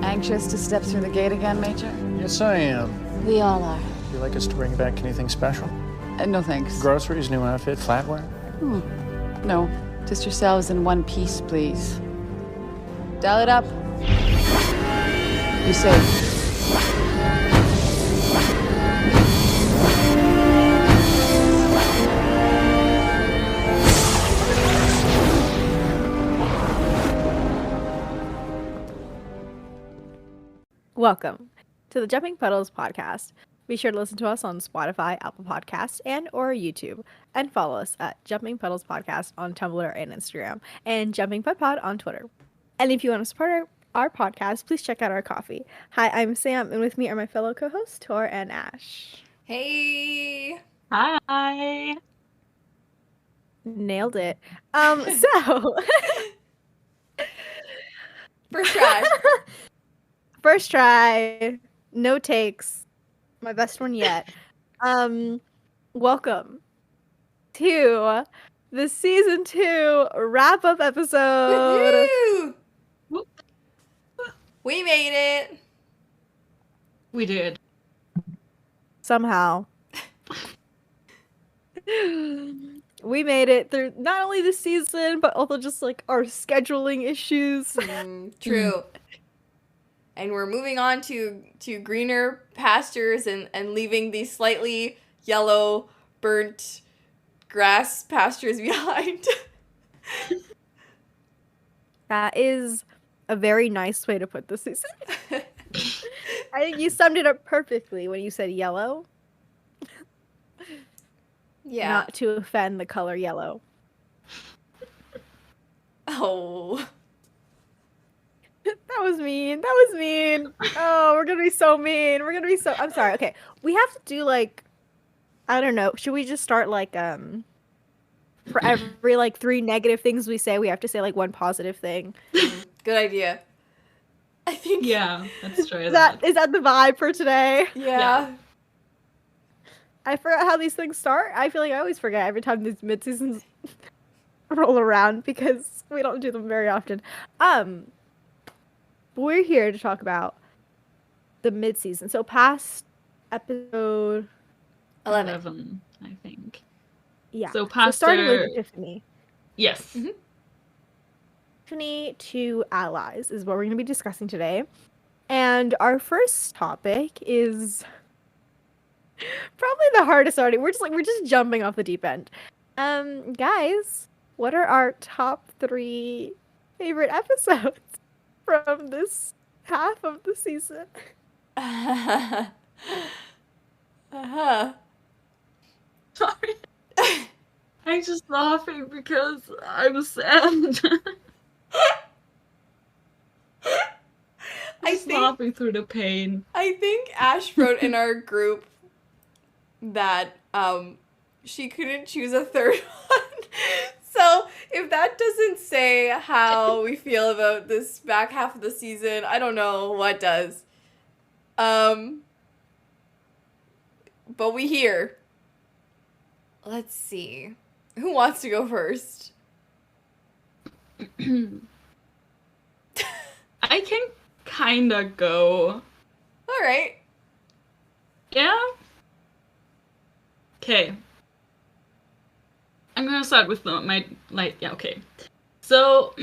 Anxious to step through the gate again, Major? Yes, I am. We all are. Would you like us to bring back anything special? No thanks. Groceries, new outfit, flatware? No, just yourselves in one piece, please. Dial it up. Be safe. Welcome to the Jumping Puddles podcast. Be sure to listen to us on Spotify, Apple Podcasts, and or YouTube, and follow us at Jumping Puddles Podcast on Tumblr and Instagram, and Jumping Pud Pod on Twitter. And if you want to support our podcast, please check out our coffee. Hi, I'm Sam, and with me are my fellow co-hosts Tor and Ash. Hey! Hi! Nailed it. So First try. First try, no takes, my best one yet. Welcome to the season 2 wrap-up episode. Woo! We made it. We did. Somehow. We made it through not only the season, but also just like our scheduling issues. True. And we're moving on to greener pastures and leaving these slightly yellow, burnt grass pastures behind. That is a very nice way to put the season. I think you summed it up perfectly when you said yellow. Yeah. Not to offend the color yellow. Oh. That was mean. That was mean. Oh, we're gonna be so mean. I'm sorry. Okay. We have to do like, I don't know. Should we just start like, for every like 3 negative things we say, we have to say like 1 positive thing? Good idea. I think. Yeah, let's try Is that the vibe for today? Yeah. I forgot how these things start. I feel like I always forget every time these mid-seasons roll around because we don't do them very often. We're here to talk about the mid-season. So past episode 11, I think. yeah. So past starting with Epiphany. Yes. Mm-hmm. Epiphany to allies is what we're going to be discussing today. And our first topic is probably the hardest already. We're just jumping off the deep end. Guys, what are our top 3 favorite episodes from this half of the season? Sorry. I'm just laughing because I'm sad. Laughing through the pain. I think Ash wrote in our group that she couldn't choose a third one. So if that doesn't say how we feel about this back half of the season, I don't know what does. But we here. Let's see. Who wants to go first? I can kinda go. All right. Yeah? Okay. I'm gonna start with okay. So,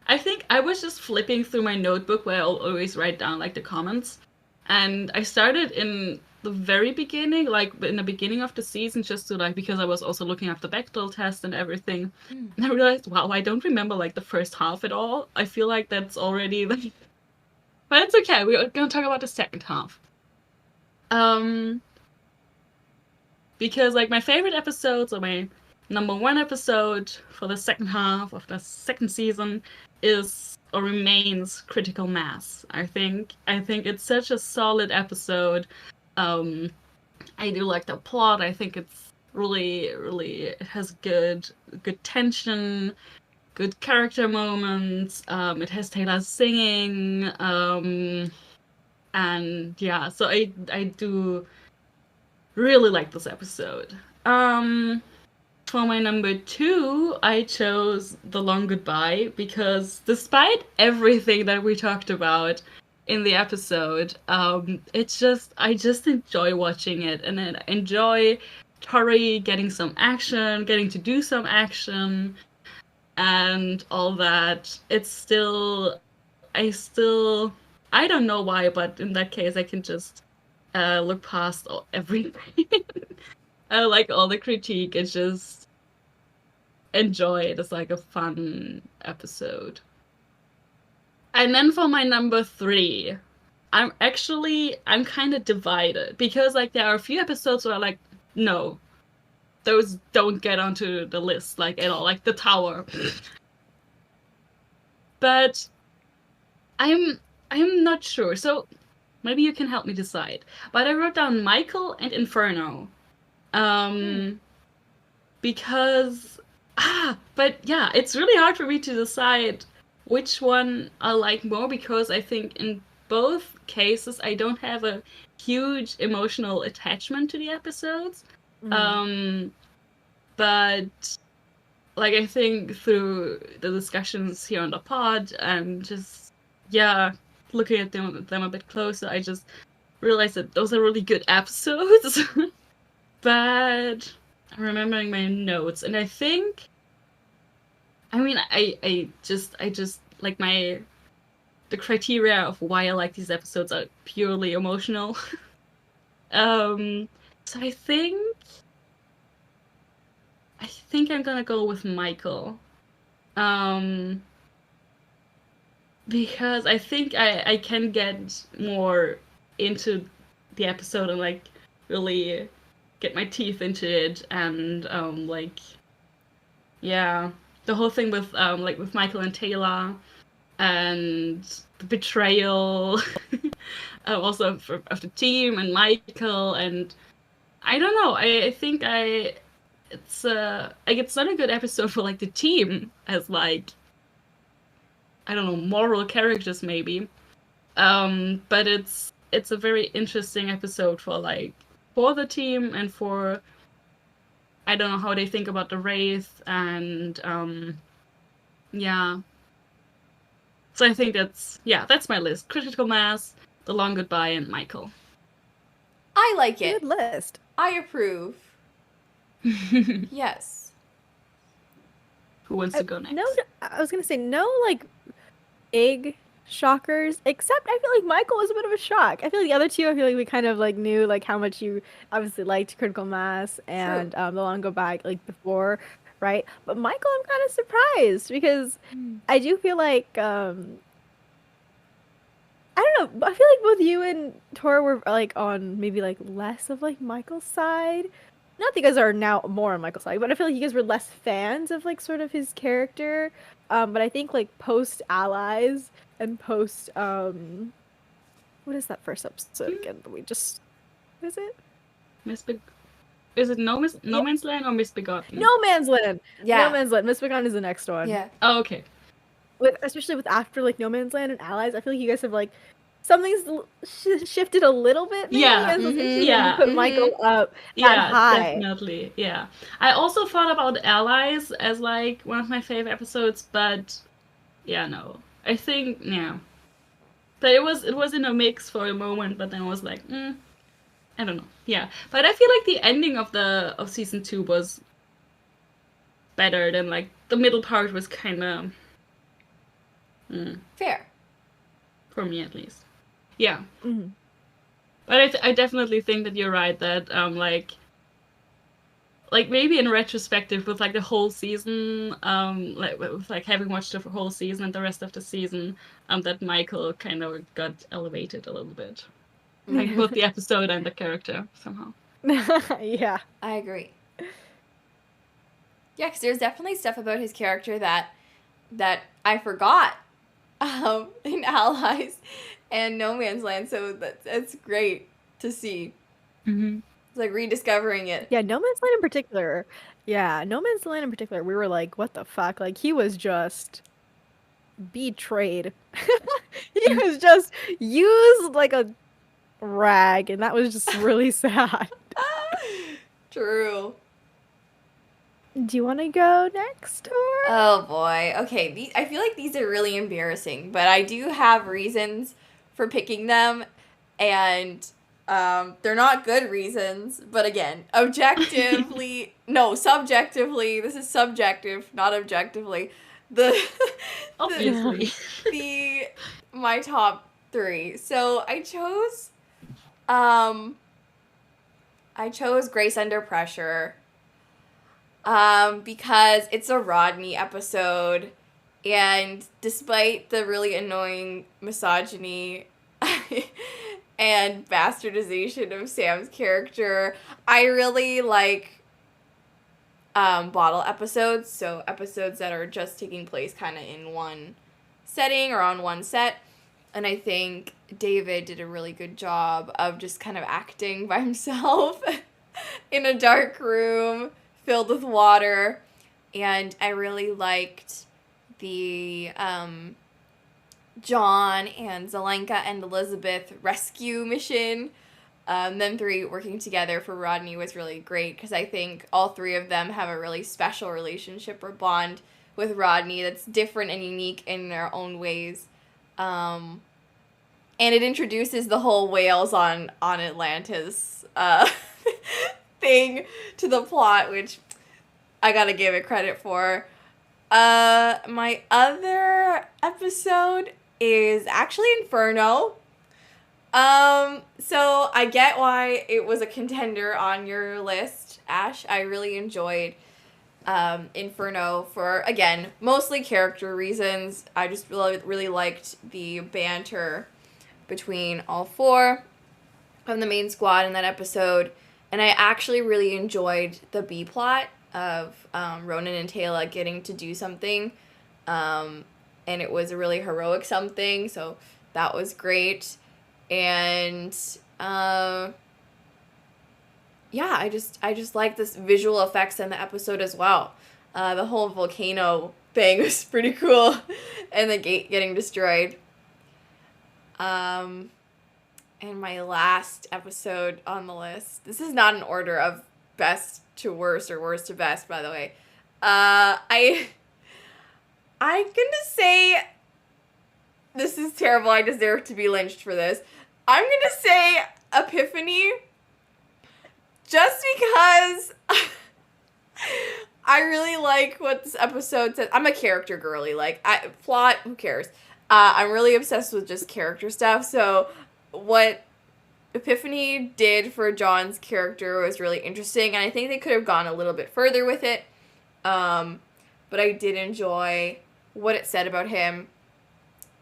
I think I was just flipping through my notebook where I'll always write down, like, the comments. And I started in the very beginning, like, in the beginning of the season, just to, like, because I was also looking up the bechdal test and everything. And I realized, wow, I don't remember, like, the first half at all. I feel like that's already, like... But it's okay, we're gonna talk about the second half. Because, like, my favorite episodes, or my number 1 episode for the second half of the second season is, or remains, Critical Mass. I think it's such a solid episode. I do like the plot. I think it's really, it has good tension, good character moments. It has Taylor singing, and yeah, so I do really like this episode. for my number 2, I chose The Long Goodbye because despite everything that we talked about in the episode, I just enjoy watching it, and I enjoy Tori getting some action, getting to do some action, and all that. I don't know why, but in that case, I can just look past everything. I like all the critique. It's just enjoy it. It's like a fun episode. And then for my number 3, I'm kind of divided because like there are a few episodes where I'm like, no, those don't get onto the list like at all, like The Tower. But I'm not sure. So maybe you can help me decide. But I wrote down Michael and Inferno. Because but yeah, it's really hard for me to decide which one I like more because I think in both cases I don't have a huge emotional attachment to the episodes. But like I think through the discussions here on the pod and just looking at them a bit closer, I just realized that those are really good episodes. But I'm remembering my notes, and I think, I mean, I just like the criteria of why I like these episodes are purely emotional. So I think I'm gonna go with Michael. Because I think I can get more into the episode and like really get my teeth into it, and the whole thing with with Michael and Taylor and the betrayal also of the team and Michael, and I don't know, I think it's not a good episode for like the team as like, I don't know, moral characters maybe, but it's a very interesting episode for the team and for, I don't know, how they think about the Wraith, and so I think that's my list: Critical Mass, The Long Goodbye, and Michael. I like it. Good list. I approve. Yes. Who wants to go next? No, I was gonna say no, like big shockers. Except I feel like Michael was a bit of a shock. I feel like the other two, I feel like we kind of like knew like how much you obviously liked Critical Mass and The Long Goodbye like before, right? But Michael, I'm kind of surprised because I do feel like I don't know. I feel like both you and Tor were like on maybe like less of like Michael's side. Not that you guys are now more on Michael's side, but I feel like you guys were less fans of like sort of his character. But I think like post Allies and post what is that first episode again? What is it? Is it No Man's Land or Misbegotten? No Man's Land. Yeah. No Man's Land. Misbegotten is the next one. Yeah. Oh, okay. Especially with after like No Man's Land and Allies, I feel like you guys have like something's shifted a little bit. Maybe, Yeah. You put Michael up that high. Definitely. Yeah. I also thought about Allies as like one of my favorite episodes, but no. I think but it was in a mix for a moment, but then I was like, I don't know. Yeah, but I feel like the ending of season 2 was better than like the middle part was kind of Fair. for me at least. Yeah. Mm-hmm. But I definitely think that you're right that like maybe in retrospective with like the whole season, with like having watched the whole season and the rest of the season, that Michael kind of got elevated a little bit. Like both the episode and the character somehow. Yeah. I agree. Yeah, because there's definitely stuff about his character that I forgot in Allies and No Man's Land, so that's great to see. Mm-hmm. It's like rediscovering it. Yeah, No Man's Land in particular. Yeah, No Man's Land in particular, we were like, what the fuck? Like, he was just betrayed. He was just used like a rag, and that was just really sad. True. Do you want to go next, or? Oh boy. Okay, I feel like these are really embarrassing, but I do have reasons for picking them, and they're not good reasons. But again, objectively, no, subjectively, this is subjective, not objectively. The Obviously. the my top 3. So um I chose Grace Under Pressure. Because it's a Rodney episode, and despite the really annoying misogyny and bastardization of Sam's character, I really like bottle episodes, so episodes that are just taking place kind of in one setting or on one set. And I think David did a really good job of just kind of acting by himself in a dark room filled with water. And I really liked the John and Zelenka and Elizabeth rescue mission. Them 3 working together for Rodney was really great, because I think all 3 of them have a really special relationship or bond with Rodney that's different and unique in their own ways. And it introduces the whole whales on Atlantis thing to the plot, which I gotta give it credit for. My other episode is actually Inferno. So I get why it was a contender on your list, Ash. I really enjoyed Inferno for, again, mostly character reasons. I just really liked the banter between all 4 of the main squad in that episode. And I actually really enjoyed the B plot of Ronan and Taylor getting to do something. And it was a really heroic something, so that was great. And yeah, I just like this visual effects in the episode as well. The whole volcano thing was pretty cool, and the gate getting destroyed. And my last episode on the list, this is not an order of best to worst or worst to best, by the way. I'm gonna say, this is terrible, I deserve to be lynched for this. I'm gonna say Epiphany, just because I really like what this episode says. I'm a character girly, plot, who cares? I'm really obsessed with just character stuff, so what Epiphany did for John's character was really interesting, and I think they could have gone a little bit further with it. But I did enjoy what it said about him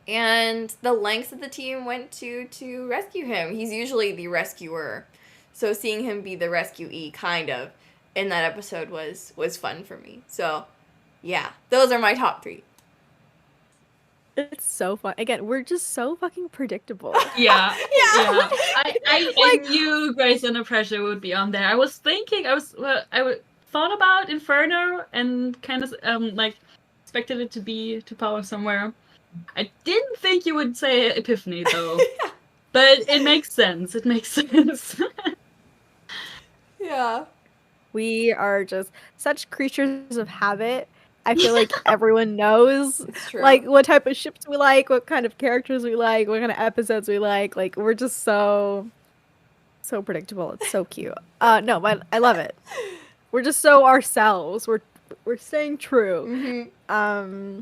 and the lengths that the team went to rescue him. He's usually the rescuer, so seeing him be the rescuee kind of in that episode was fun for me. So yeah, those are my top 3. It's so fun. Again, we're just so fucking predictable. Yeah. Yeah. I knew Grace Under Pressure would be on there. I was thinking, thought about Inferno and kind of expected it to power somewhere. I didn't think you would say Epiphany though, but it makes sense. It makes sense. Yeah. We are just such creatures of habit. I feel like everyone knows It's true. what type of ships we like, what kind of characters we like, what kind of episodes we like. Like, we're just so predictable. It's so cute. No, but I love it. We're just so ourselves. We're staying true. Mm-hmm.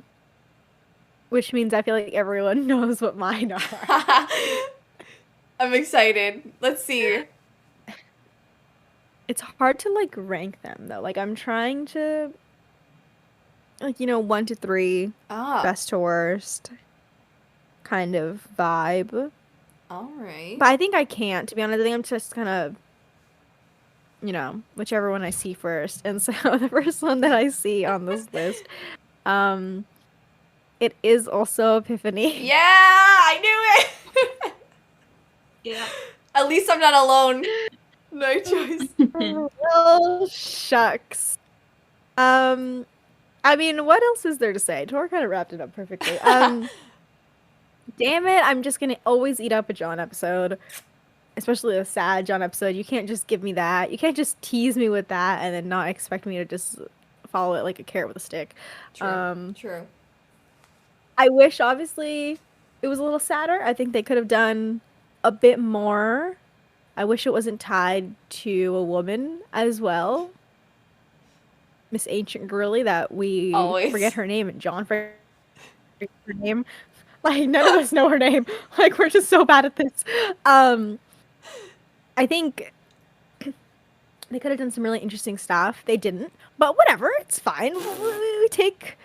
Which means I feel like everyone knows what mine are. I'm excited. Let's see. It's hard to rank them though. I'm trying to 1 to 3, best to worst kind of vibe. All right. But I think I can't, to be honest. I think I'm just kind of, whichever one I see first. And so the first one that I see on this list, it is also Epiphany. Yeah, I knew it. Yeah. At least I'm not alone. No choice. Oh, shucks. I mean, what else is there to say? Tor kind of wrapped it up perfectly. Damn it, I'm just gonna always eat up a John episode. Especially a sad John episode. You can't just give me that. You can't just tease me with that and then not expect me to just follow it like a carrot with a stick. True. True. I wish, obviously, it was a little sadder. I think they could have done a bit more. I wish it wasn't tied to a woman as well. Miss Ancient Girly, that we Always forget her name, and John forgets her name. Like, none of us know her name. Like, we're just so bad at this. I think they could have done some really interesting stuff. They didn't, but whatever. It's fine. We take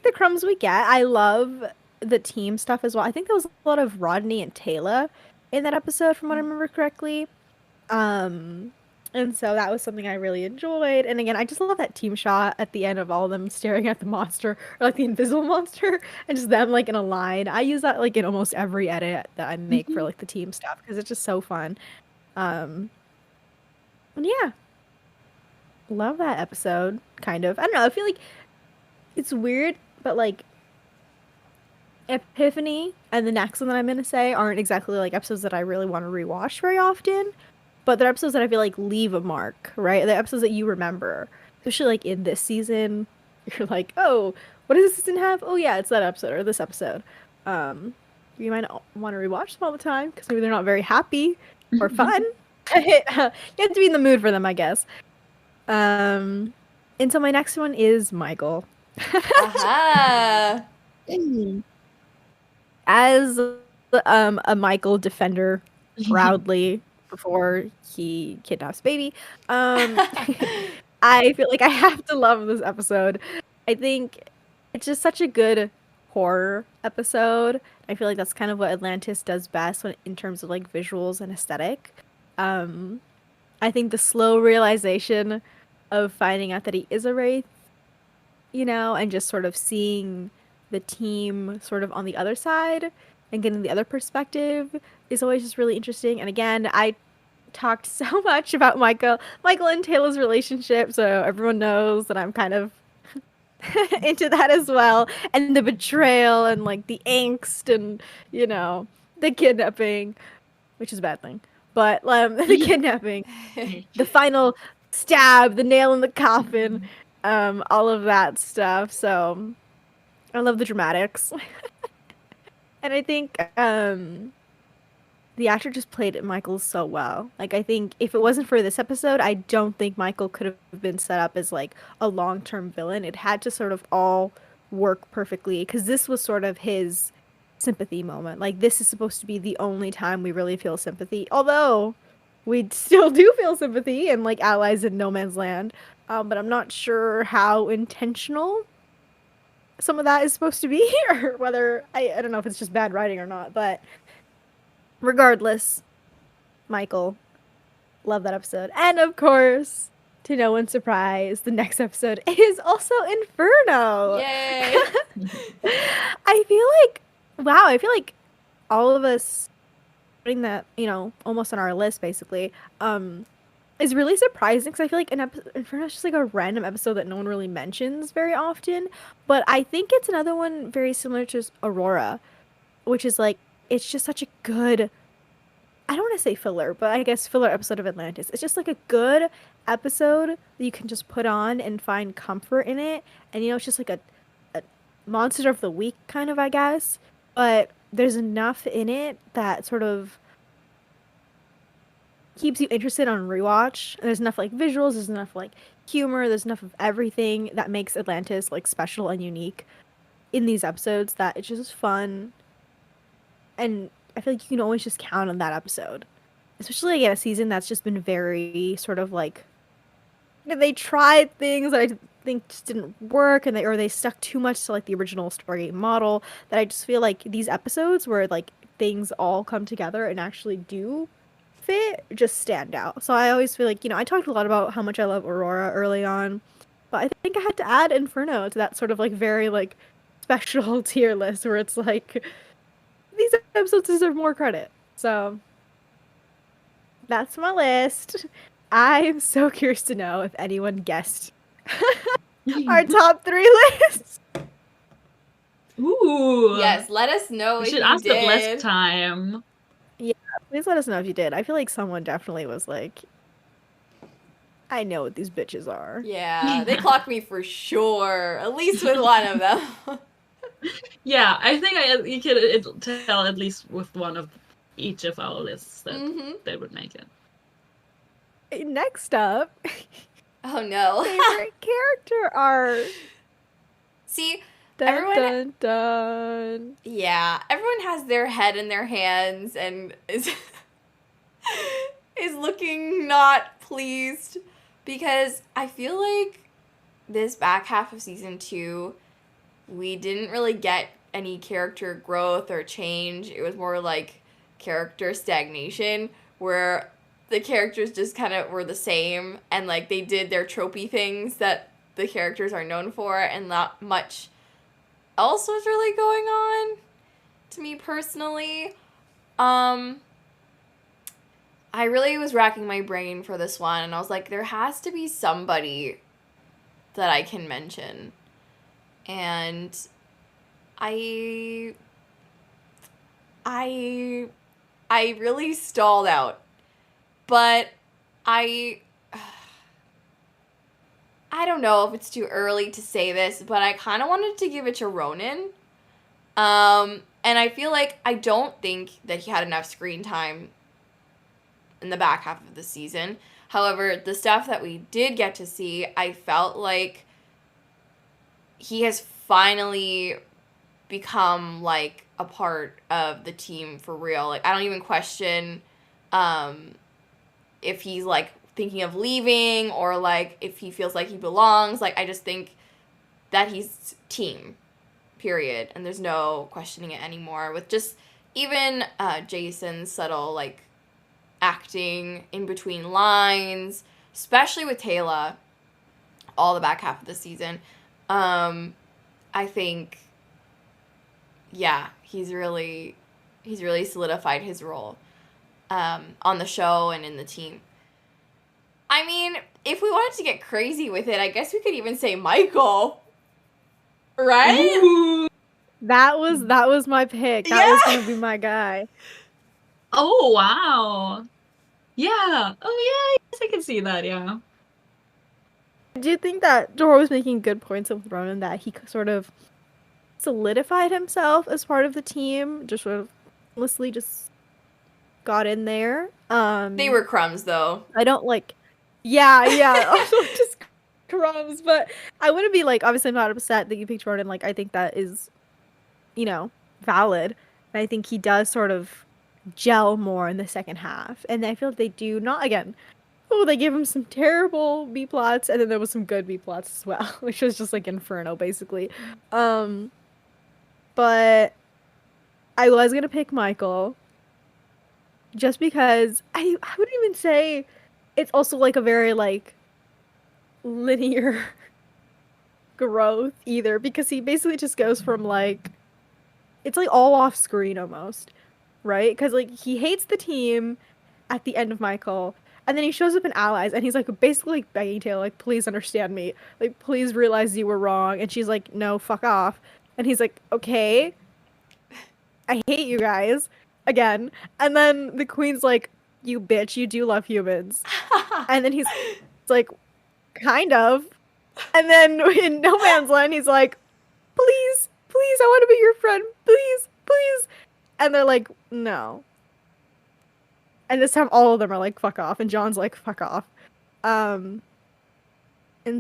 the crumbs we get. I love the team stuff as well. I think there was a lot of Rodney and Taylor in that episode, from what I remember correctly. And so that was something I really enjoyed. And again, I just love that team shot at the end of all of them staring at the monster, or like the invisible monster, and just them like in a line. I use that like in almost every edit that I make for like the team stuff, because it's just so fun. And yeah, love that episode. Kind of. I don't know. I feel like it's weird, but like Epiphany and the next one that I'm gonna say aren't exactly like episodes that I really want to rewatch very often. But they're episodes that I feel like leave a mark, right? They're episodes that you remember. Especially like in this season, you're like, oh, what does this season have? Oh yeah, it's that episode or this episode. You might not want to rewatch them all the time because maybe they're not very happy or fun. You have to be in the mood for them, I guess. And so my next one is Michael. Aha. As a Michael defender, proudly, before he kidnaps baby, I feel like I have to love this episode. I think it's just such a good horror episode. I feel like that's kind of what Atlantis does best in terms of like visuals and aesthetic. I think the slow realization of finding out that he is a wraith, you know, and just sort of seeing the team sort of on the other side and getting the other perspective is always just really interesting. And again, I talked so much about Michael and Taylor's relationship, so everyone knows that I'm kind of into that as well. And the betrayal and like the angst and, you know, the kidnapping, which is a bad thing. But the kidnapping, the final stab, the nail in the coffin, all of that stuff. So I love the dramatics. And I think the actor just played Michael so well. Like, I think if it wasn't for this episode, I don't think Michael could have been set up as like a long-term villain. It had to sort of all work perfectly, because this was sort of his sympathy moment. Like, this is supposed to be the only time we really feel sympathy, although we still do feel sympathy in like Allies in No Man's Land, but I'm not sure how intentional some of that is supposed to be, or whether I don't know if it's just bad writing or not. But regardless, Michael, love that episode. And of course, to no one's surprise, the next episode is also Inferno. Yay. I feel like all of us putting that, you know, almost on our list basically, is really surprising, because I feel like Inferno is just like a random episode that no one really mentions very often. But I think it's another one very similar to Aurora, which is like, it's just such a good, I don't want to say filler, but I guess filler episode of Atlantis. It's just like a good episode that you can just put on and find comfort in it. And, you know, it's just like a monster of the week kind of, I guess. But there's enough in it that sort of keeps you interested on rewatch. And there's enough like visuals, there's enough like humor, there's enough of everything that makes Atlantis like special and unique in these episodes, that it's just fun. And I feel like you can always just count on that episode, especially like in a season that's just been very sort of like, they tried things that I think just didn't work, and they stuck too much to like the original Stargate model, that I just feel like these episodes where like things all come together and actually do fit just stand out. So I always feel like, you know, I talked a lot about how much I love Aurora early on, but I think I had to add Inferno to that sort of like very like special tier list where it's like these episodes deserve more credit. So that's my list. I'm so curious to know if anyone guessed our top 3 lists. Ooh. Yes, let us know We if should you ask did. it last time. Please let us know if you did. I feel like someone definitely was like, I know what these bitches are. Yeah, they clocked me for sure. At least with one of them. Yeah, I think you could tell at least with one of each of our lists that they would make it. Next up, Oh no. favorite character art. See, Dun, everyone. dun, dun. Yeah, everyone has their head in their hands and is is looking not pleased because I feel like this back half of season 2 we didn't really get any character growth or change. It was more like character stagnation where the characters just kind of were the same and like they did their tropey things that the characters are known for and not much else was really going on to me personally. I really was racking my brain for this one and I was like there has to be somebody that I can mention. And I really stalled out. But I don't know if it's too early to say this, but I kind of wanted to give it to Ronan. And I feel like I don't think that he had enough screen time in the back half of the season. However, the stuff that we did get to see, I felt like he has finally become like a part of the team for real. Like I don't even question if he's like thinking of leaving or like if he feels like he belongs. Like I just think that he's team, period, and there's no questioning it anymore with just even Jason's subtle like acting in between lines, especially with Taylor all the back half of the season. I think he's really solidified his role on the show and in the team. I mean, if we wanted to get crazy with it, I guess we could even say Michael. Right? Ooh. That was my pick. That was gonna be my guy. Oh wow. Yeah. Oh yeah, I guess I can see that, yeah. Do you think that Dora was making good points with Ronan that he sort of solidified himself as part of the team, just sort of endlessly just got in there? They were crumbs though. I don't like. Yeah. Also just crumbs, but I wouldn't be like. Obviously, I'm not upset that you picked Ronan. Like, I think that is, valid. And I think he does sort of gel more in the second half, and I feel like they do not again. Oh, they gave him some terrible B plots, and then there was some good B plots as well, which was just like Inferno, basically. But I was gonna pick Michael, just because I wouldn't even say it's also like a very like linear growth either, because he basically just goes from like it's like all off screen almost, right? Because like he hates the team at the end of Michael. And then he shows up in Allies, and he's, like, basically like, begging Taylor, like, please understand me. Like, please realize you were wrong. And she's like, no, fuck off. And he's like, okay. I hate you guys. Again. And then the Queen's like, you bitch, you do love humans. And then he's like, kind of. And then in No Man's Land, he's like, please, I want to be your friend. Please. And they're like, no. And this time all of them are like, fuck off. And John's like, fuck off. And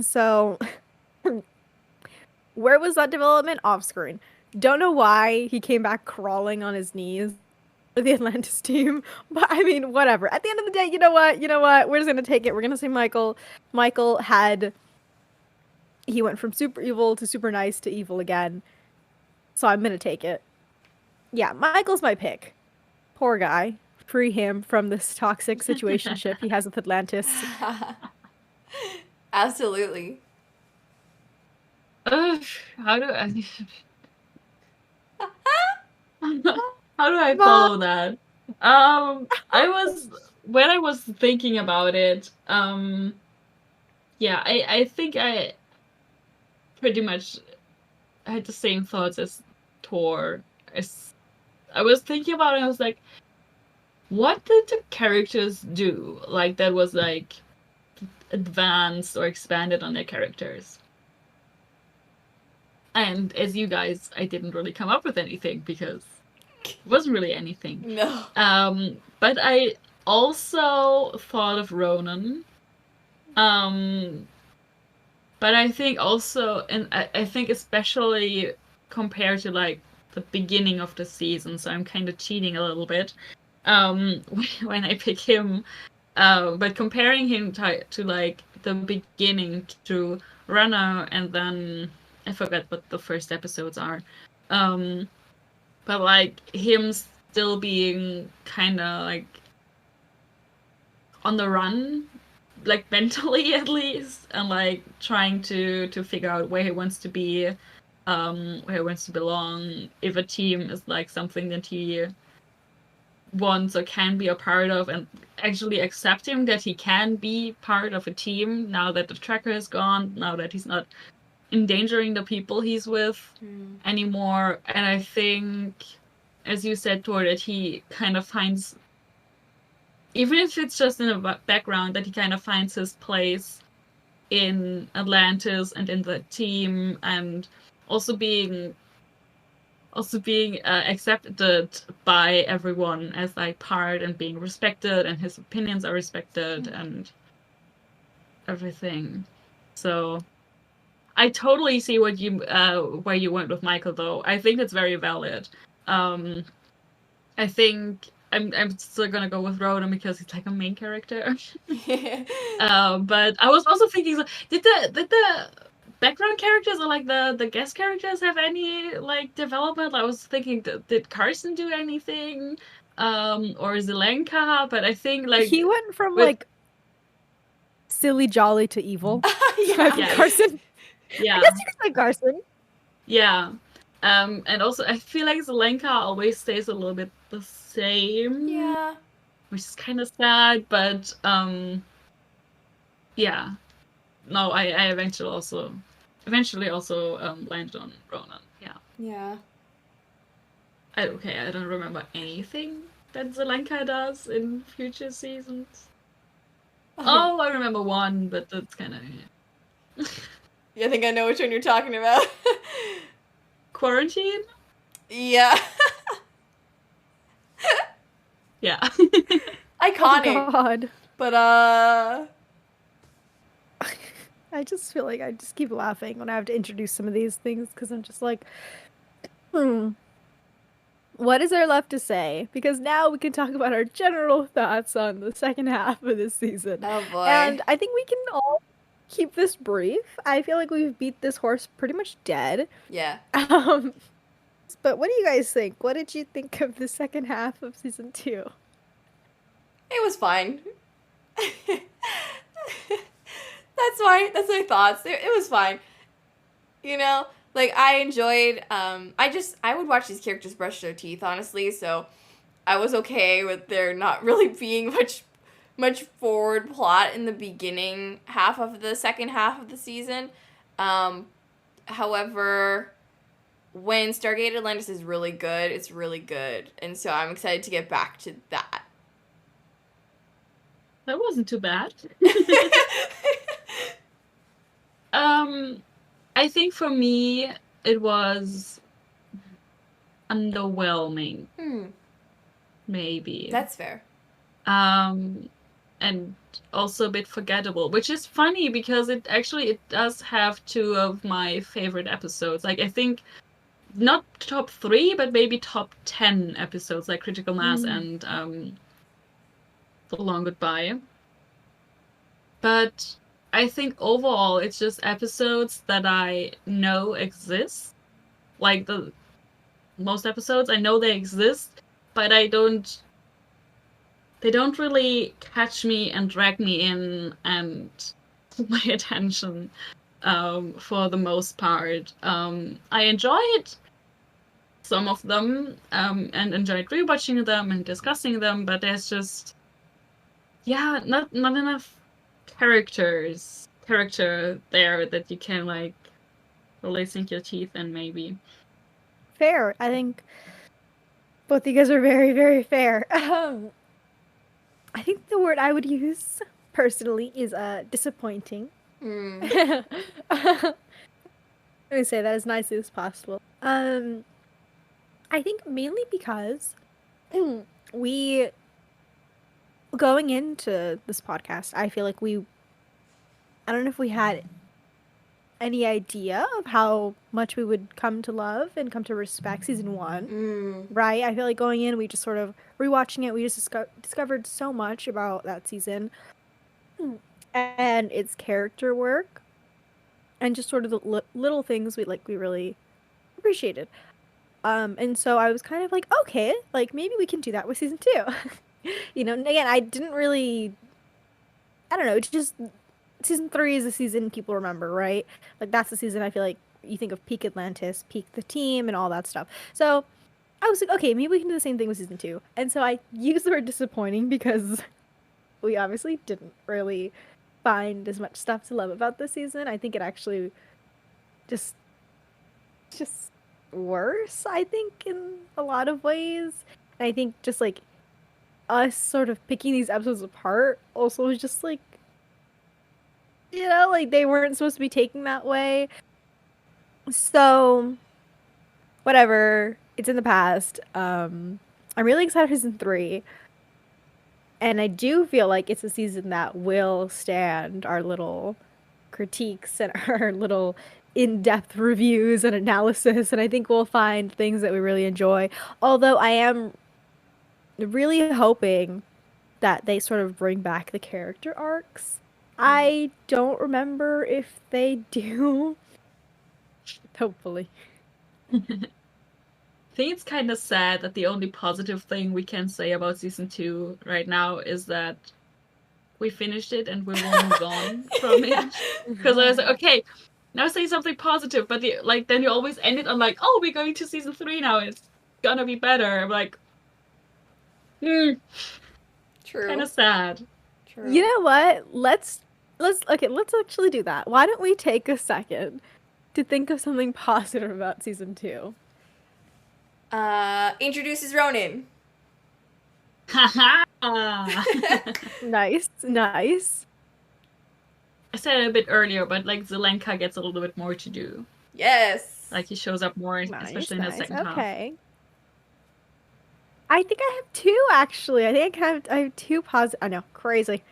so, where was that development? Off screen. Don't know why he came back crawling on his knees for the Atlantis team. But I mean, whatever. At the end of the day, you know what? We're just going to take it. We're going to say Michael. He went from super evil to super nice to evil again. So I'm going to take it. Yeah, Michael's my pick. Poor guy. Free him from this toxic situationship he has with Atlantis. Absolutely. How do I follow that? When I was thinking about it, I think I pretty much had the same thoughts as Tor. I was thinking about it, I was like, what did the characters do? Like, that was like advanced or expanded on their characters. And as you guys, I didn't really come up with anything because it wasn't really anything. No. But I also thought of Ronan. But I think also, and I think especially compared to like the beginning of the season, so I'm kind of cheating a little bit when I pick him. But comparing him to like the beginning to Runner, and then I forgot what the first episodes are. But like him still being kind of like on the run, like mentally at least, and like trying to figure out where he wants to be, where he wants to belong, if a team is like something that he wants or can be a part of, and actually accepting that he can be part of a team now that the tracker is gone, now that he's not endangering the people he's with anymore. And I think, as you said, Tor, that he kind of finds, even if it's just in the background, that he kind of finds his place in Atlantis and in the team, and also being accepted by everyone as like part, and being respected, and his opinions are respected and everything. So I totally see what you where you went with Michael, though. I think it's very valid. I think I'm still gonna go with Ronan because he's like a main character. But I was also thinking, did the background characters or like the guest characters have any like development? I was thinking, did Carson do anything, or Zelenka? But I think like he went from with- like silly jolly to evil. Yeah. Carson. yeah. I guess you could say Carson. Yeah. And also I feel like Zelenka always stays a little bit the same. Yeah. Which is kind of sad, but yeah. No, I eventually also landed on Ronan. Yeah. Yeah. I don't remember anything that Zelenka does in future seasons. Oh, I remember one, but that's kind of Yeah, I think I know which one you're talking about. Quarantine. Yeah. Yeah. Iconic. Oh God. But I just feel like I just keep laughing when I have to introduce some of these things because I'm just like, what is there left to say? Because now we can talk about our general thoughts on the second half of this season. oh boy. And I think we can all keep this brief. I feel like we've beat this horse pretty much dead. Yeah. But what do you guys think? What did you think of the second half of season 2? It was fine. That's my thoughts. It was fine. You know, like I enjoyed I would watch these characters brush their teeth, honestly, so I was okay with there not really being much forward plot in the beginning half of the second half of the season. However, when Stargate Atlantis is really good, it's really good. And so I'm excited to get back to that. That wasn't too bad. I think for me it was underwhelming. Maybe. That's fair. And also a bit forgettable, which is funny because it does have 2 of my favorite episodes. Like I think not top 3, but maybe top 10 episodes, like Critical Mass and The Long Goodbye. But I think overall it's just episodes that I know exist. Like the most episodes, I know they exist, but they don't really catch me and drag me in and hold my attention for the most part. I enjoyed some of them and enjoyed rewatching them and discussing them, but there's just not enough character there that you can like really sink your teeth in, maybe. Fair. I think both you guys are very, very fair. I think the word I would use personally is disappointing. Mm. Let me say that as nicely as possible. I think mainly because we going into this podcast, I feel like I don't know if we had any idea of how much we would come to love and come to respect season 1. Mm. Right? I feel like going in, we just sort of rewatching it, we just discovered so much about that season and its character work and just sort of the little things we really appreciated. And so I was kind of like, okay, like maybe we can do that with season 2. You know, and again, I didn't really, I don't know, it's just season 3 is the season people remember, right? Like that's the season I feel like you think of peak Atlantis, peak the team, and all that stuff. So I was like, okay, maybe we can do the same thing with season 2. And so I used the word disappointing because we obviously didn't really find as much stuff to love about this season. I think it actually just worse, I think, in a lot of ways. And I think just like us sort of picking these episodes apart also was just like, you know, like they weren't supposed to be taken that way. So whatever, it's in the past. I'm really excited for season 3. And I do feel like it's a season that will stand our little critiques and our little in-depth reviews and analysis, and I think we'll find things that we really enjoy. Although I am really hoping that they sort of bring back the character arcs. I don't remember if they do. Hopefully. I think it's kind of sad that the only positive thing we can say about season 2 right now is that we finished it and we will move on from it. Because I was like, okay, now say something positive, but then you always end it on like, oh, we're going to season 3 now. It's gonna be better. I'm like, True. kind of sad. True. You know what? Let's actually do that. Why don't we take a second to think of something positive about season 2? Introduces Ronan. Haha. Nice. I said it a bit earlier, but like Zelenka gets a little bit more to do. Yes. Like he shows up more, especially in the second half. Okay. I think I have 2 actually. I have 2 positive. I know, crazy.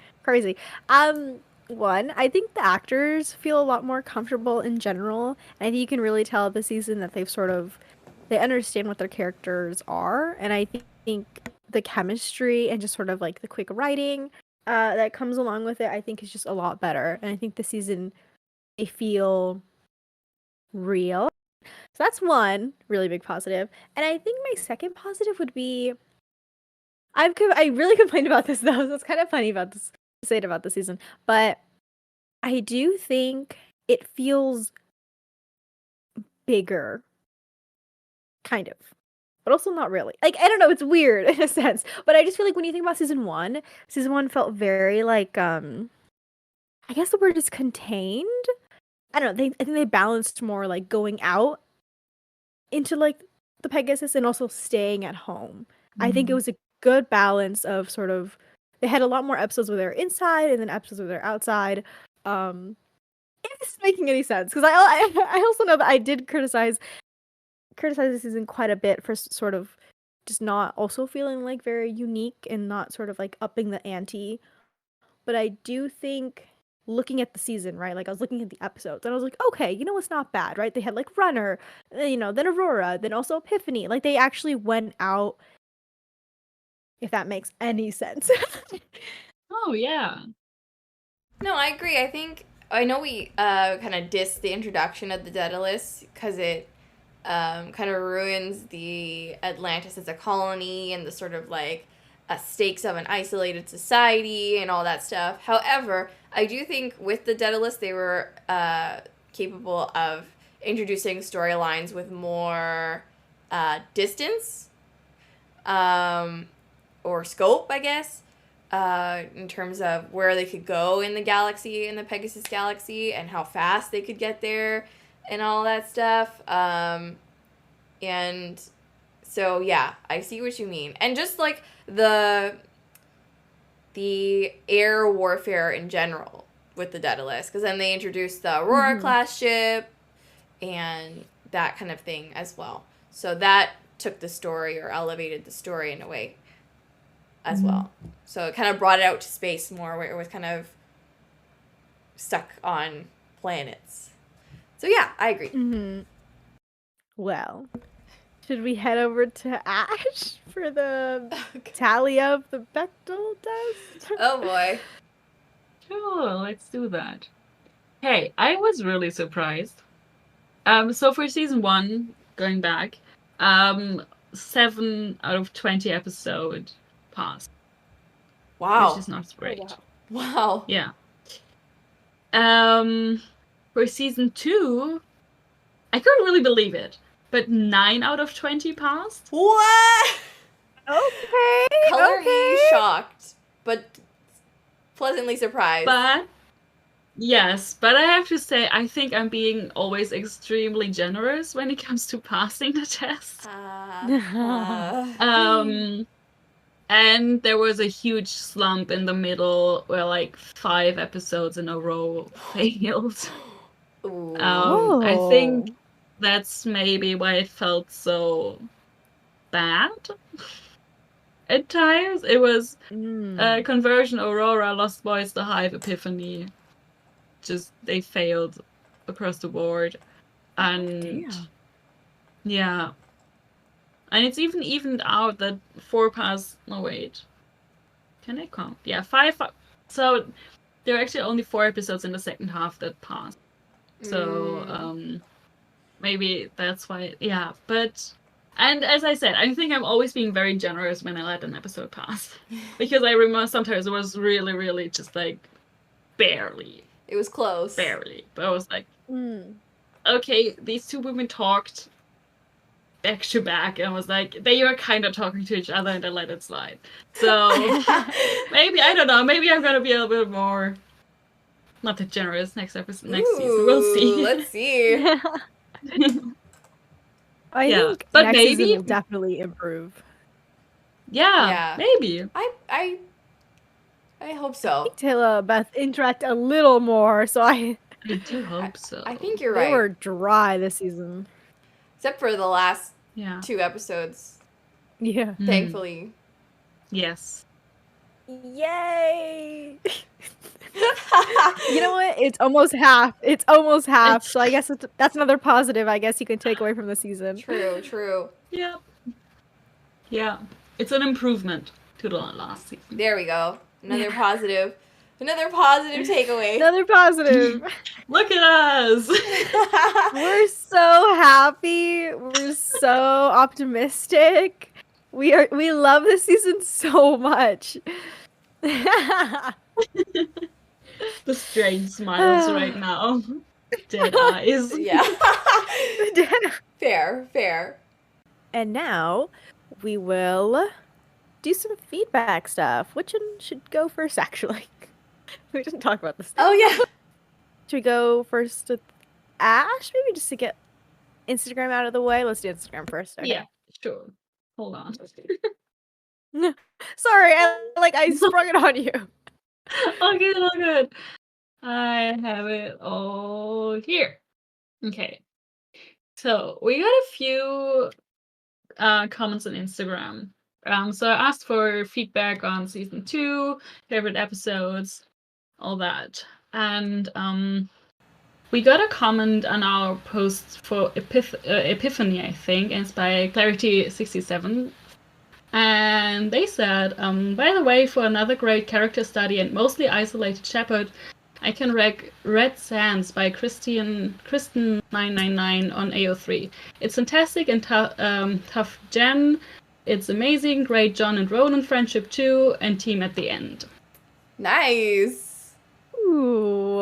One, I think the actors feel a lot more comfortable in general, and I think you can really tell this season that they understand what their characters are, and I think the chemistry and just sort of like the quick writing that comes along with it, I think is just a lot better, and I think this season they feel real. So that's one really big positive. And I think my second positive would be I really complained about this though. So it's kind of funny about this to say it about the season, but I do think it feels bigger, kind of, but also not really. Like I don't know, it's weird in a sense, but I just feel like when you think about season 1 felt very like I guess the word is contained. I don't know. I think they balanced more like going out into like the Pegasus and also staying at home. I think it was a good balance of sort of they had a lot more episodes where they were inside and then episodes where they're outside. If this is making any sense, because I also know that I did criticize this season quite a bit for sort of just not also feeling like very unique and not sort of like upping the ante. But I do think looking at the season, right? Like I was looking at the episodes and I was like, okay, you know, it's not bad, right? They had like Runner, you know, then Aurora, then also Epiphany. Like they actually went out, if that makes any sense. Oh yeah. No, I agree. I know we kind of dissed the introduction of the Daedalus because it kind of ruins the Atlantis as a colony and the sort of like stakes of an isolated society and all that stuff. However, I do think with the Daedalus, they were capable of introducing storylines with more distance or scope, I guess, in terms of where they could go in the galaxy, in the Pegasus galaxy, and how fast they could get there and all that stuff. And so, yeah, I see what you mean. And just like the the air warfare in general with the Daedalus, because then they introduced the Aurora class ship and that kind of thing as well. So that took the story or elevated the story in a way as well. So it kind of brought it out to space more, where it was kind of stuck on planets. So yeah, I agree. Well, should we head over to Ash for the tally of the Bechdal test? Oh boy. Sure, let's do that. Hey, I was really surprised. So for season 1, going back, 7 out of 20 episodes passed. Wow. Which is not great. Oh, Wow. Yeah. For season 2, I couldn't really believe it, but 9 out of 20 passed. What? Okay. Color okay. me shocked, but pleasantly surprised. But I have to say, I think I'm being always extremely generous when it comes to passing the test. And there was a huge slump in the middle where like 5 episodes in a row failed. I think that's maybe why it felt so bad. At times, it was Conversion, Aurora, Lost Boys, The Hive, Epiphany. Just, they failed across the board. And yeah. And it's even evened out that 4 passed. No, wait. Can I count? Yeah, 5. So there are actually only 4 episodes in the second half that passed. So maybe that's why. Yeah, but. And as I said, I think I'm always being very generous when I let an episode pass. Because I remember sometimes it was really, really just like barely. It was close. Barely. But I was like, okay, these 2 women talked back to back, and I was like, they were kind of talking to each other, and I let it slide. So maybe, I don't know, maybe I'm gonna be a little bit more not that generous next episode, next season. We'll see. Let's see. I think but next maybe season will definitely improve. Yeah, maybe. I hope so. Taylor, Beth interact a little more, so I do hope so. I think you're they right. were dry this season. Except for the last 2 episodes. Yeah. Thankfully. Yes. Yay! You know what? It's almost half. It's almost half. So I guess that's another positive. I guess you can take away from the season. True. Yeah. Yeah. It's an improvement to the last season. There we go. Another positive. Another positive takeaway. Another positive. Look at us. We're so happy. We're so optimistic. We love this season so much. The strange smiles right now. Dead eyes. Yeah. Fair. And now we will do some feedback stuff. Which one should go first, actually? We didn't talk about this. Oh, yeah. Should we go first with Ash? Maybe just to get Instagram out of the way. Let's do Instagram first. Okay. Yeah, sure. Hold on. Sorry, I sprung it on you. All good. I have it all here. Okay. So we got a few comments on Instagram. So I asked for feedback on season 2, favorite episodes, all that. And we got a comment on our post for Epiphany, I think, and it's by Clarity67. And they said, by the way, for another great character study and mostly isolated shepherd, I can rec Red Sands by Kristen999 on AO3. It's fantastic and tough gen. It's amazing, great John and Ronan friendship too, and team at the end. Nice. Ooh,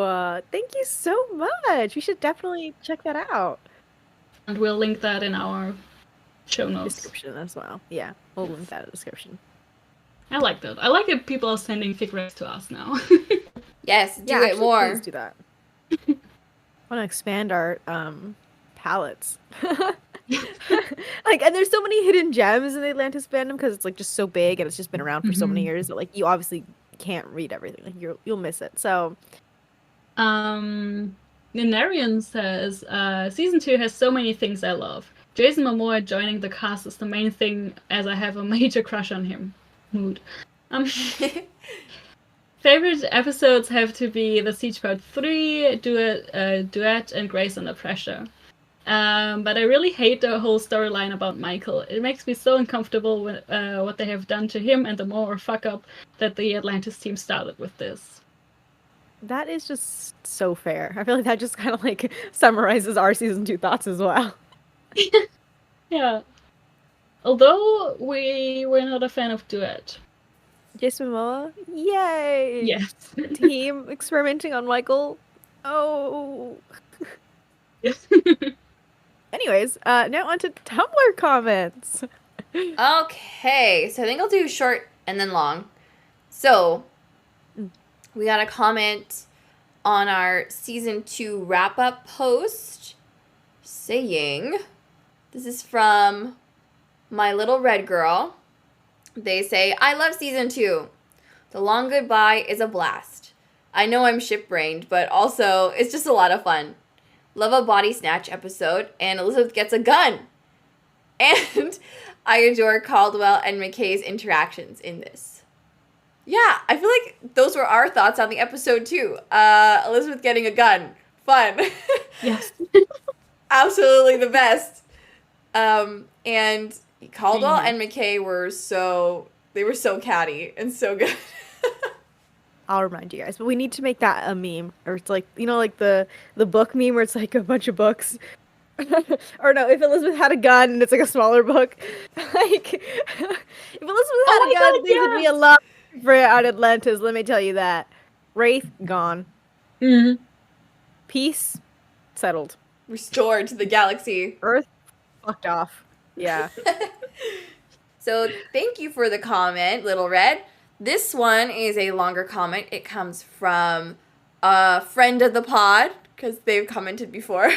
thank you so much. We should definitely check that out. And we'll link that in our show notes. Description as well. Yeah, we'll link that in the description. I like that. I like that people are sending figures to us now. Yes, do Yeah, it more. Please do that. I want to expand our palettes. And there's so many hidden gems in the Atlantis fandom because it's like just so big and it's just been around for so many years that like you obviously can't read everything. Like you'll miss it. So Nenarian says, season 2 has so many things I love. Jason Momoa joining the cast is the main thing, as I have a major crush on him. Mood. Favorite episodes have to be the Siege Part 3, Duet, and Grace Under Pressure. But I really hate the whole storyline about Michael. It makes me so uncomfortable with what they have done to him, and the more fuck up that the Atlantis team started with this. that is just so fair. I feel like that just kind of like summarizes our season 2 thoughts as well. Yeah. Although we were not a fan of Duet. Jason Momoa, yay! Yes. Team experimenting on Michael. Oh. Yes. Anyways, now on to Tumblr comments. Okay, so I think I'll do short and then long. So, we got a comment on our season 2 wrap-up post saying, this is from My Little Red Girl. They say, I love season 2. The long goodbye is a blast. I know I'm ship-brained, but also it's just a lot of fun. Love a body snatch episode, and Elizabeth gets a gun. And I adore Caldwell and McKay's interactions in this. Yeah, I feel like those were our thoughts on the episode too. Elizabeth getting a gun. Fun. Yes. Absolutely the best. And Caldwell and McKay were so catty and so good. I'll remind you guys, but we need to make that a meme, or it's like, you know, like the book meme where it's like a bunch of books. Or no, if Elizabeth had a gun and it's like a smaller book. Like, if Elizabeth had a gun, things would be a lot different out Atlantis, let me tell you that. Wraith, gone. Mm-hmm. Peace, settled. Restored to the galaxy. Earth, fucked off. Yeah. So thank you for the comment, Little Red. This one is a longer comment. It comes from a friend of the pod, because they've commented before.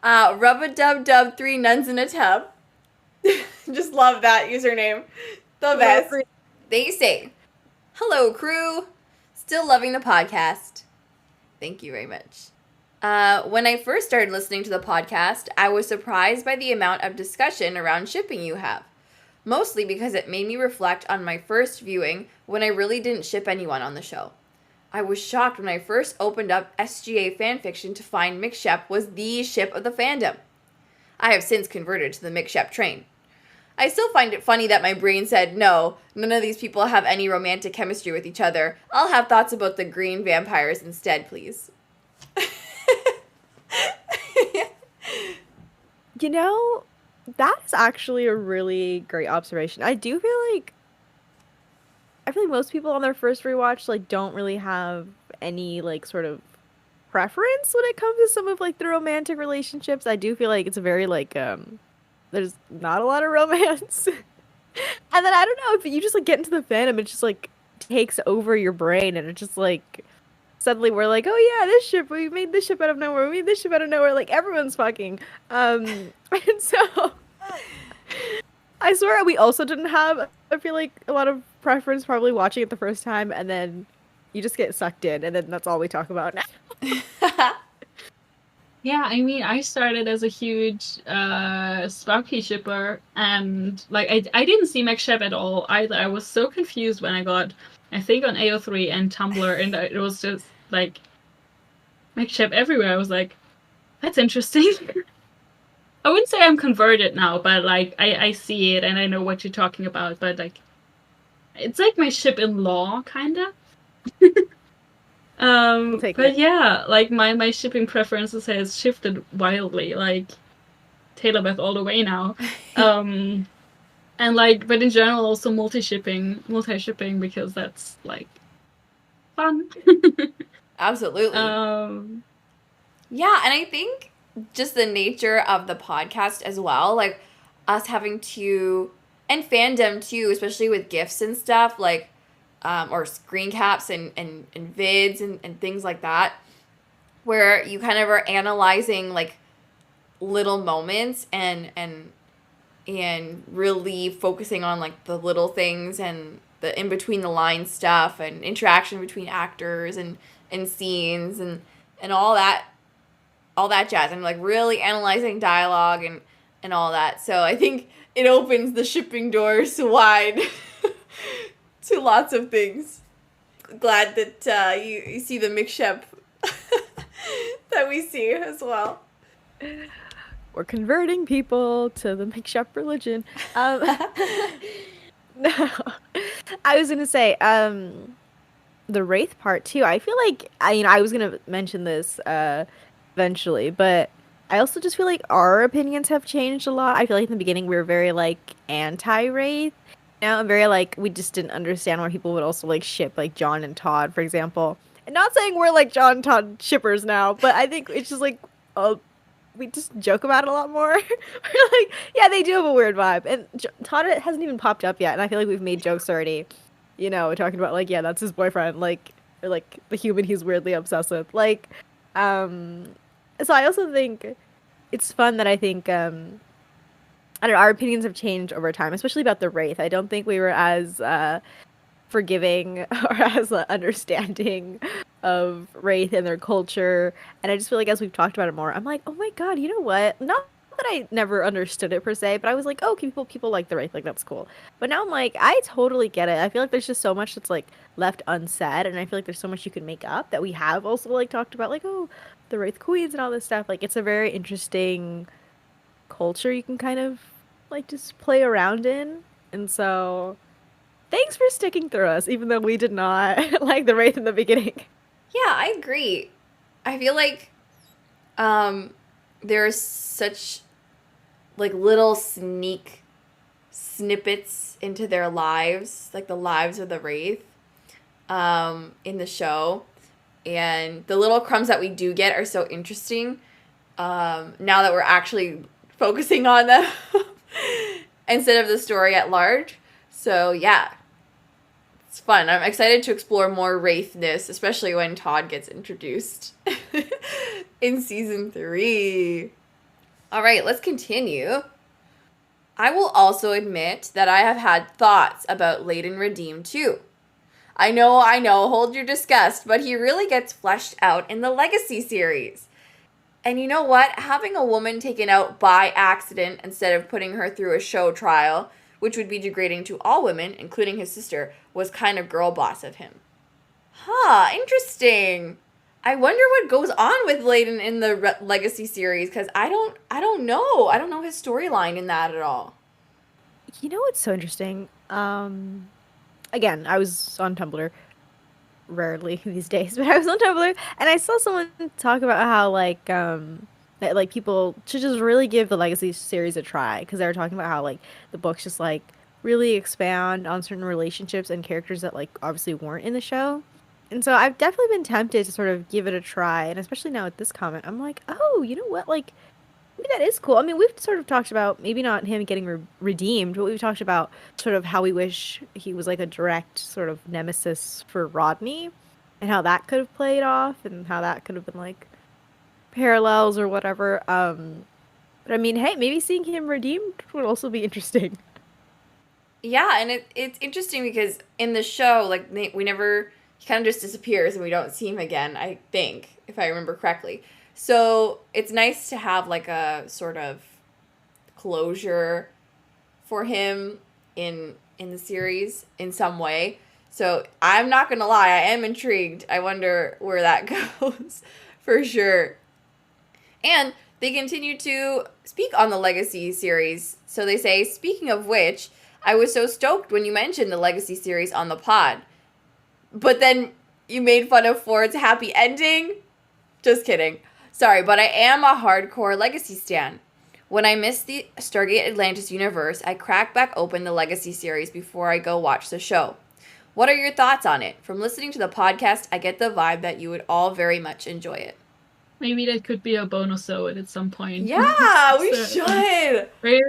Rub-a-dub-dub, 3 nuns in a tub. Just love that username. The best. They say, hello, crew. Still loving the podcast. Thank you very much. When I first started listening to the podcast, I was surprised by the amount of discussion around shipping you have. Mostly because it made me reflect on my first viewing when I really didn't ship anyone on the show. I was shocked when I first opened up SGA fanfiction to find Mick Shep was the ship of the fandom. I have since converted to the Mick Shep train. I still find it funny that my brain said, no, none of these people have any romantic chemistry with each other. I'll have thoughts about the green vampires instead, please. You know, that is actually a really great observation. I feel like most people on their first rewatch like don't really have any like sort of preference when it comes to some of like the romantic relationships. I do feel like it's a very like there's not a lot of romance. And then I don't know, if you just like get into the fandom, it just like takes over your brain, and it's just like suddenly we're like, oh yeah, this ship, we made this ship out of nowhere, we made this ship out of nowhere, like everyone's fucking. And so I swear we also didn't have, I feel like, a lot of preference probably watching it the first time, and then you just get sucked in, and then that's all we talk about now. Yeah, I mean, I started as a huge Sparky shipper, and like I didn't see Max Shep at all either. I was so confused when I got, I think, on AO3 and Tumblr, and it was just like Max Shep everywhere. I was like, that's interesting. I wouldn't say I'm converted now, but like I see it and I know what you're talking about. But like, it's like my ship-in-law, kinda. But yeah, like my shipping preferences has shifted wildly, like Taylor Beth all the way now. And like, but in general also multi-shipping because that's like fun. Absolutely. Yeah, and I think just the nature of the podcast as well, like us having to, and fandom too, especially with GIFs and stuff, like or screen caps and vids and things like that, where you kind of are analyzing like little moments and really focusing on like the little things and the in between the line stuff and interaction between actors and scenes and all that jazz. I'm like really analyzing dialogue and all that. So I think it opens the shipping doors wide to lots of things. Glad that you see the mix-up that we see as well. We're converting people to the mix-up religion. No, I was gonna say the Wraith part too. I feel like I was gonna mention this eventually, but I also just feel like our opinions have changed a lot. I feel like in the beginning we were very like anti-Wraith. Now I'm very like we just didn't understand why people would also like ship like John and Todd, for example. And not saying we're like John and Todd shippers now, but I think it's just like we just joke about it a lot more. We're like, yeah, they do have a weird vibe. And Todd hasn't even popped up yet, and I feel like we've made jokes already, talking about like, yeah, that's his boyfriend, like, or like the human he's weirdly obsessed with. Like, so I also think it's fun that I think, I don't know, our opinions have changed over time, especially about the Wraith. I don't think we were as forgiving or as understanding of Wraith and their culture, and I just feel like as we've talked about it more, I'm like, oh my god, you know what? Not that I never understood it per se, but I was like, oh, people like the Wraith, like that's cool. But now I'm like, I totally get it. I feel like there's just so much that's like left unsaid, and I feel like there's so much you can make up that we have also like talked about, like, oh, the Wraith Queens and all this stuff. Like, it's a very interesting culture you can kind of like just play around in, and so thanks for sticking through us, even though we did not like the Wraith in the beginning. Yeah, I agree. I feel like there's such like little snippets into their lives, like the lives of the Wraith in the show. And the little crumbs that we do get are so interesting now that we're actually focusing on them instead of the story at large. So yeah, it's fun. I'm excited to explore more Wraithness, especially when Todd gets introduced in season 3. All right, let's continue. I will also admit that I have had thoughts about Layden Redeem too. I know, hold your disgust, but he really gets fleshed out in the Legacy series. And you know what? Having a woman taken out by accident instead of putting her through a show trial, which would be degrading to all women, including his sister, was kind of girl boss of him. Interesting. I wonder what goes on with Layden in the Legacy series, because I don't know. I don't know his storyline in that at all. You know what's so interesting? Again, I was on Tumblr, rarely these days, but I was on Tumblr, and I saw someone talk about how, like, that, like, people should just really give the Legacy series a try, because they were talking about how, like, the books just, like, really expand on certain relationships and characters that, like, obviously weren't in the show. And so I've definitely been tempted to sort of give it a try, and especially now with this comment, I'm like, oh, you know what, like, maybe that is cool. I mean, we've sort of talked about maybe not him getting redeemed, but we've talked about sort of how we wish he was like a direct sort of nemesis for Rodney, and how that could have played off, and how that could have been like parallels or whatever. But I mean, hey, maybe seeing him redeemed would also be interesting. Yeah, and it's interesting because in the show, like, he kind of just disappears and we don't see him again, I think, if I remember correctly. So it's nice to have like a sort of closure for him in the series in some way. So I'm not going to lie, I am intrigued. I wonder where that goes for sure. And they continue to speak on the Legacy series. So they say, speaking of which, I was so stoked when you mentioned the Legacy series on the pod. But then you made fun of Ford's happy ending? Just kidding. Sorry, but I am a hardcore Legacy stan. When I miss the Stargate Atlantis universe, I crack back open the Legacy series before I go watch the show. What are your thoughts on it? From listening to the podcast, I get the vibe that you would all very much enjoy it. Maybe that could be a bonus at some point. Yeah, we should. Right?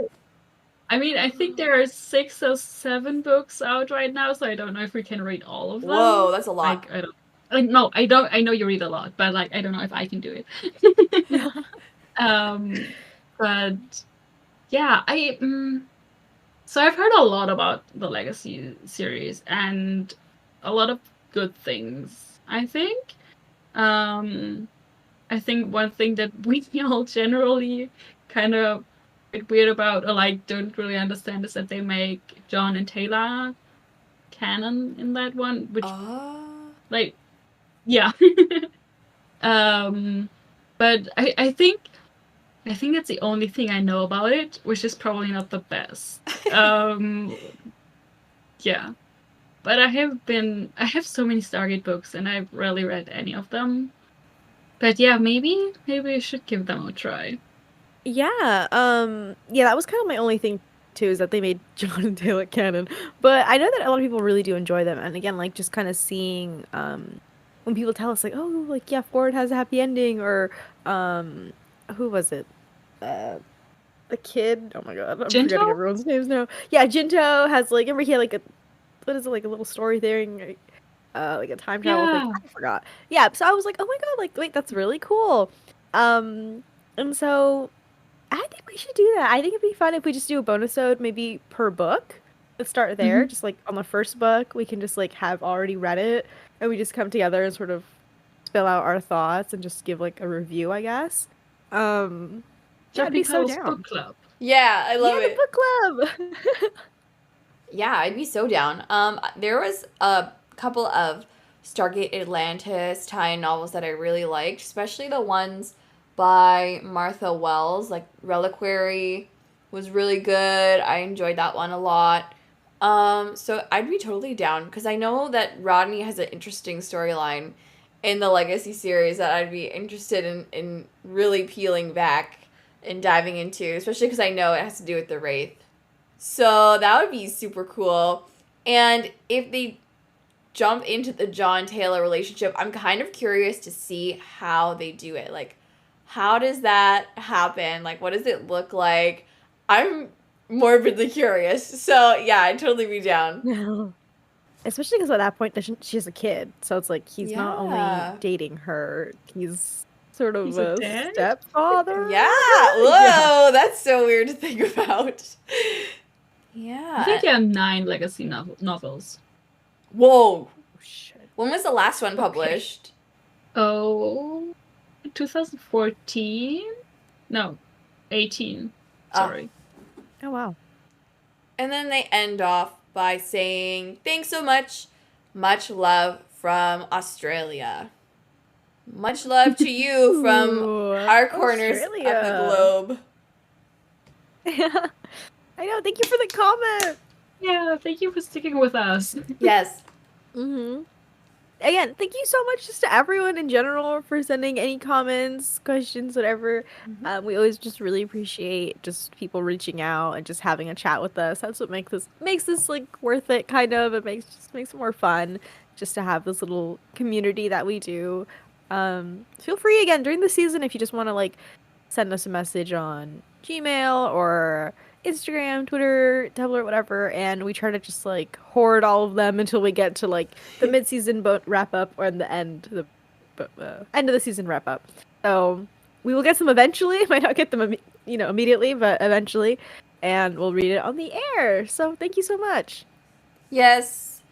I mean, I think there are 6 or 7 books out right now, so I don't know if we can read all of them. Whoa, that's a lot. I don't. I know you read a lot, but like I don't know if I can do it. But yeah, So I've heard a lot about the Legacy series and a lot of good things, I think. I think one thing that we all generally kind of get weird about or like don't really understand is that they make John and Taylor canon in that one, which like yeah. But I think that's the only thing I know about it, which is probably not the best. Yeah. But I have so many Stargate books and I've rarely read any of them. But yeah, maybe I should give them a try. Yeah, that was kind of my only thing too, is that they made John and Taylor canon. But I know that a lot of people really do enjoy them, and again, like just kind of seeing when people tell us like, oh, like yeah, Ford has a happy ending, or who was it? The kid. Oh my god, I'm Jinto? forgetting everyone's names now. Yeah, Jinto has like, remember he had like a little story thing, like a time travel thing. I forgot. Yeah, so I was like, oh my god, like wait, that's really cool. And so I think we should do that. I think it'd be fun if we just do a bonus ode maybe per book. Let's start there. Just like on the first book, we can just like have already read it, and we just come together and sort of spill out our thoughts and just give like a review, I guess. I'd be so down. Book club. Yeah, I love the it. book club. Yeah, I'd be so down. There was a couple of Stargate Atlantis tie-in novels that I really liked, especially the ones by Martha Wells, like Reliquary was really good. I enjoyed that one a lot. So I'd be totally down because I know that Rodney has an interesting storyline in the Legacy series that I'd be interested in really peeling back and diving into, especially because I know it has to do with the Wraith. So that would be super cool. And if they jump into the John Taylor relationship, I'm kind of curious to see how they do it. Like, how does that happen? Like, what does it look like? I'm morbidly curious. So, yeah, I'd totally be down. Especially because at that point, she has a kid. So it's like he's not only dating her, he's sort of a stepfather. Yeah. Whoa, that's so weird to think about. Yeah. I think there are 9 Legacy novels. Whoa. Shit. When was the last one published? Oh, 2014? No, 18. Sorry. Oh, wow. And then they end off by saying, thanks so much. Much love from Australia. Much love to you from our corners of the globe. Yeah. I know. Thank you for the comment. Yeah, thank you for sticking with us. Yes. Again, thank you so much just to everyone in general for sending any comments, questions, whatever. We always just really appreciate just people reaching out and just having a chat with us. That's what makes this like worth it, kind of. It makes it more fun just to have this little community that we do. Feel free again during the season if you just want to like send us a message on Gmail or Instagram, Twitter, Tumblr, whatever, and we try to just like hoard all of them until we get to like the mid-season wrap up or the end of the season wrap up. So we will get them eventually. Might not get them, immediately, but eventually, and we'll read it on the air. So thank you so much. Yes,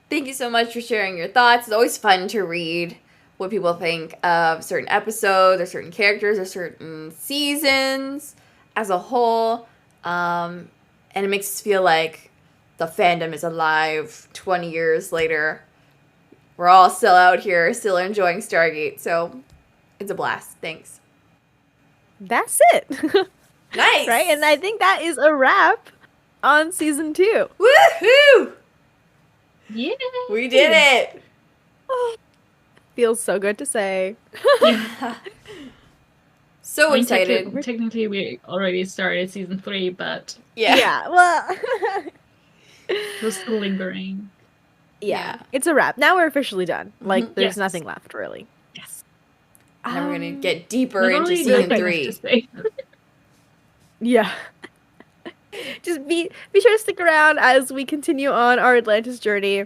thank you so much for sharing your thoughts. It's always fun to read what people think of certain episodes or certain characters or certain seasons as a whole. And it makes us feel like the fandom is alive 20 years later. We're all still out here, still enjoying Stargate, so it's a blast. Thanks. That's it. Nice! Right? And I think that is a wrap on season 2. Woohoo! Yeah. We did it! Feels so good to say. So excited. Technically, we already started season 3, but Yeah, well... we're still lingering. Yeah, it's a wrap. Now we're officially done. Like, there's Yes. nothing left, really. Yes. And then we're going to get deeper into Literally season nothing 3. left to say. Yeah. Just be sure to stick around as we continue on our Atlantis journey.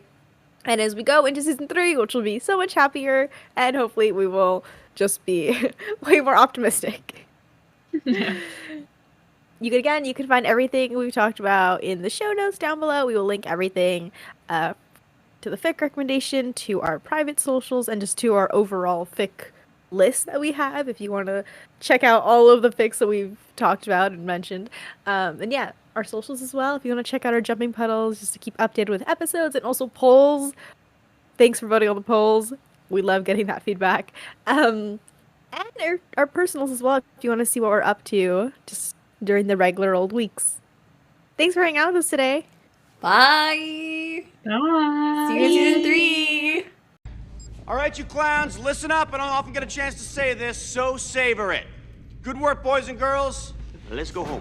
And as we go into season 3, which will be so much happier, and hopefully we will just be way more optimistic. Yeah. you can find everything we've talked about in the show notes down below. We will link everything to the fic recommendation, to our private socials, and just to our overall fic list that we have if you want to check out all of the fics that we've talked about and mentioned. And yeah, our socials as well if you want to check out our jumping puddles just to keep updated with episodes, and also polls. Thanks for voting on the polls. We love getting that feedback. And our personals as well if you want to see what we're up to just during the regular old weeks. Thanks for hanging out with us today. Bye. Bye. See you in season 3. All right, you clowns, listen up. I don't often get a chance to say this, so savor it. Good work, boys and girls. Let's go home.